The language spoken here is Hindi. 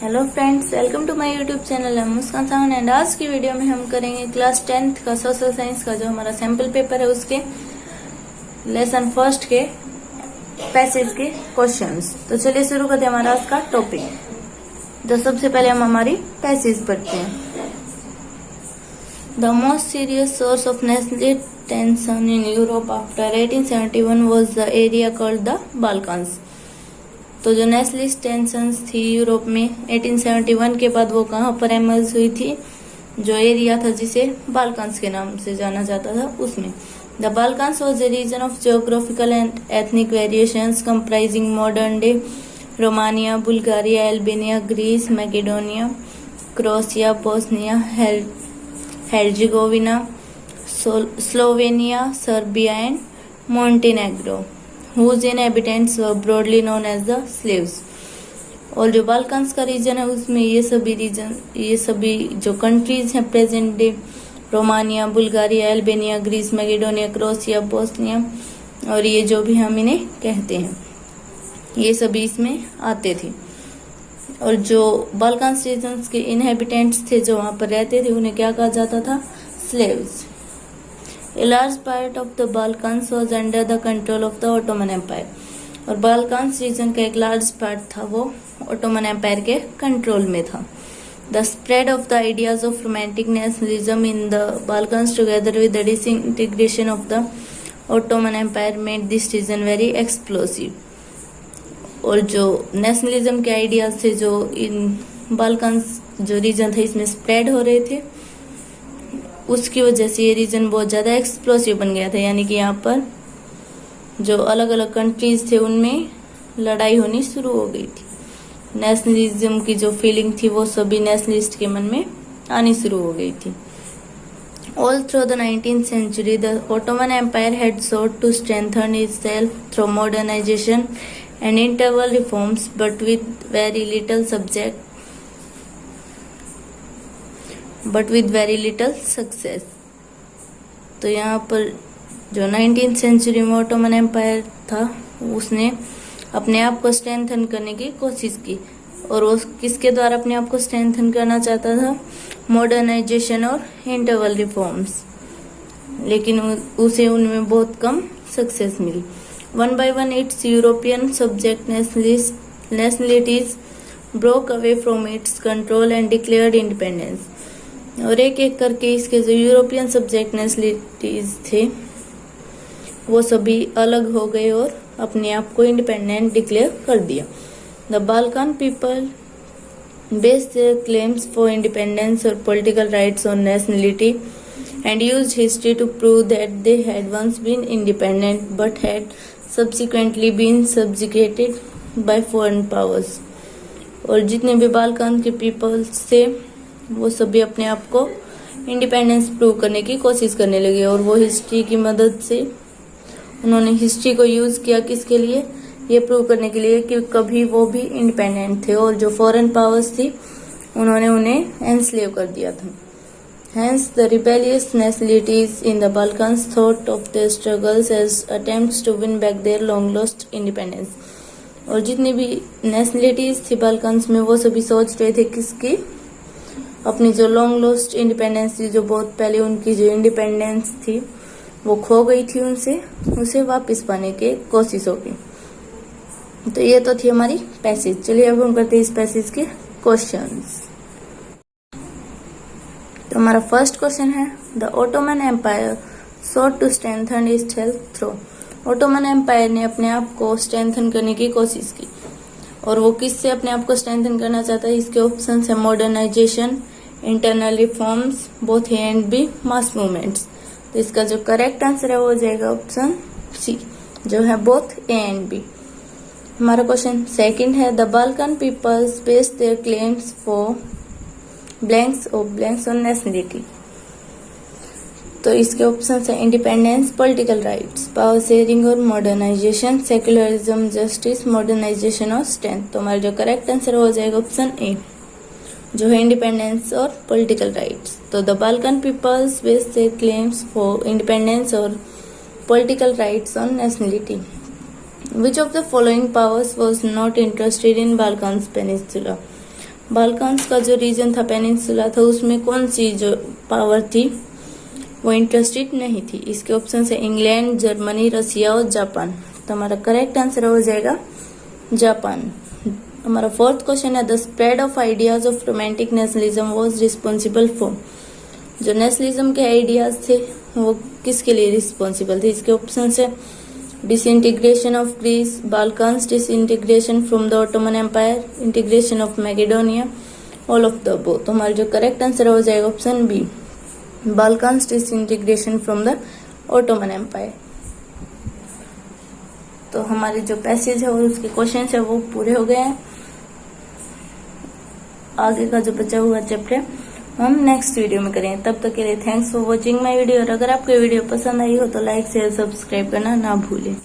Hello friends, welcome to my YouTube channel. है मुस्कान साहन एंड आज की वीडियो में हम करेंगे क्लास 10th का सोशल साइंस का जो हमारा सैंपल पेपर है उसके लेसन फर्स्ट के पैसेज के क्वेश्चंस। तो चलिए शुरू करते हैं हमारा आज का टॉपिक। तो सबसे पहले हम हमारी पैसेज पढ़ते हैं। The most serious source of national tension in Europe after 1871 was the area called the Balkans. तो जो नेशनलिस्ट टेंशंस थी यूरोप में 1871 के बाद वो कहाँ पर एमर्ज हुई थी, जो एरिया था जिसे बाल्कन्स के नाम से जाना जाता था उसमें। The Balkans was a region of geographical and ethnic variations comprising modern day Romania, Bulgaria, Albania, Greece, Macedonia, Croatia, Bosnia Herzegovina, Slovenia, Serbia and Montenegro, whose inhabitants were broadly known as the slaves। और जो बाल्कन्स का रीजन है उसमें ये सभी जो कंट्रीज हैं present day Romania, Bulgaria, Albania, Greece, Macedonia, Croatia, Bosnia और ये जो भी हम इन्हें कहते हैं ये सभी इसमें आते थे। और जो बाल्कन्स रीजन के इनहेबिटेंट्स थे जो वहां पर रहते थे उन्हें क्या कहा जाता था, slaves. A large part of the Balkans was under the control of the Ottoman Empire। और बाल्कन्स रीजन का एक लार्ज पार्ट था वो ऑटोमन एम्पायर के कंट्रोल में था। The spread of the ideas of romantic nationalism in the Balkans together with the disintegration of the Ottoman Empire made this region very explosive। और जो नेशनलिज्म के आइडियाज थे जो इन बाल्कन्स जो रीजन था इसमें स्प्रेड हो रहे थे उसकी वजह से ये रीजन बहुत ज्यादा एक्सप्लोसिव बन गया था। यानी कि यहाँ पर जो अलग अलग कंट्रीज थे उनमें लड़ाई होनी शुरू हो गई थी। नेशनलिज्म की जो फीलिंग थी वो सभी नेशनलिस्ट के मन में आनी शुरू हो गई थी। All through the 19th century the Ottoman Empire had sought to strengthen itself through modernization and interval reforms but with very little success। तो यहाँ पर जो 19th सेंचुरी में ऑटोमन एम्पायर था उसने अपने आप को स्ट्रेंथन करने की कोशिश की। और वो किसके द्वारा अपने आप को स्ट्रेंथन करना चाहता था, मॉडर्नाइजेशन और इंटरवल रिफॉर्म्स, लेकिन उसे उनमें बहुत कम सक्सेस मिली। One by one its European subject nationalities broke away from its control and declared independence. और एक एक करके इसके जो यूरोपियन सब्जेक्ट नेशनलिटीज थे वो सभी अलग हो गए और अपने आप को इंडिपेंडेंट डिक्लेयर कर दिया। The Balkan people based their claims for independence और political rights on nationality and used history to prove that they had once been independent but had subsequently been subjugated by foreign powers. और जितने भी बाल्कन के पीपल्स थे वो सभी अपने आप को इंडिपेंडेंस प्रूव करने की कोशिश करने लगे। और वो हिस्ट्री की मदद से उन्होंने हिस्ट्री को यूज किया किसके लिए, ये प्रूव करने के लिए कि कभी वो भी इंडिपेंडेंट थे और जो फॉरेन पावर्स थी उन्होंने उन्हें एनस्लेव कर दिया था। Hence the rebellious nationalities in the Balkans thought of their struggles as attempts to win back their long lost independence। और जितनी भी नेशनलिटीज थी बाल्कन्स में वो सभी सोच रहे थे किसकी, अपनी जो लॉन्ग लॉस्ट इंडिपेंडेंस थी, जो बहुत पहले उनकी जो इंडिपेंडेंस थी वो खो गई थी उसे वापस पाने की कोशिश होगी। तो ये तो थी हमारी पैसेज। चलिए अब हम करते हैं इस पैसेज के क्वेश्चंस। तो हमारा फर्स्ट क्वेश्चन है the Ottoman Empire sought to strengthen itself through। Ottoman Empire ने अपने आप को स्ट्रेंथन करने की कोशिश की। और वो किससे अपने आप को स्ट्रेंथन करना चाहता है, इसके ऑप्शन है modernisation, internal reforms, both A and B, mass movements. तो इसका जो करेक्ट आंसर है वो हो जाएगा ऑप्शन सी जो है बोथ ए एंड बी। हमारा क्वेश्चन सेकंड है the Balkan peoples based their claims for blanks on nationality. तो इसके ऑप्शन है independence, political rights, power sharing और मॉडर्नाइजेशन, सेक्युलरिज्म, जस्टिस, मॉडर्नाइजेशन और स्ट्रेंथ। तो हमारा जो करेक्ट आंसर हो जाएगा ऑप्शन ए जो है इंडिपेंडेंस और पॉलिटिकल राइट्स। तो the Balkan peoples based their claims for independence और political rights on nationality. Which of the following powers was not interested in Balkans Peninsula? Balkans का जो रीजन था, पेनिनसुला था, उसमें कौन सी जो पावर थी वो इंटरेस्टेड नहीं थी। इसके ऑप्शन है इंग्लैंड, जर्मनी, रसिया और जापान। तो हमारा करेक्ट आंसर हो जाएगा जापान। हमारा फोर्थ क्वेश्चन है the spread of ideas of romantic nationalism was responsible for. जो नेशनलिज्म के आइडियाज थे वो किसके लिए रिस्पॉन्सिबल थे। इसके ऑप्शन है disintegration of Greece, Balkans, disintegration from the Ottoman Empire, integration of Macedonia, all of the above. तो हमारा जो करेक्ट आंसर हो जाएगा option B, Balkans, disintegration from the Ottoman Empire. तो हमारे जो पैसेज है और उसके क्वेश्चन है वो पूरे हो गए हैं। आगे का जो बचा हुआ चैप्टर हम नेक्स्ट वीडियो में करेंगे। तब तक के लिए thanks for watching my video. और अगर आपको वीडियो पसंद आई हो तो लाइक शेयर सब्सक्राइब करना ना भूलें।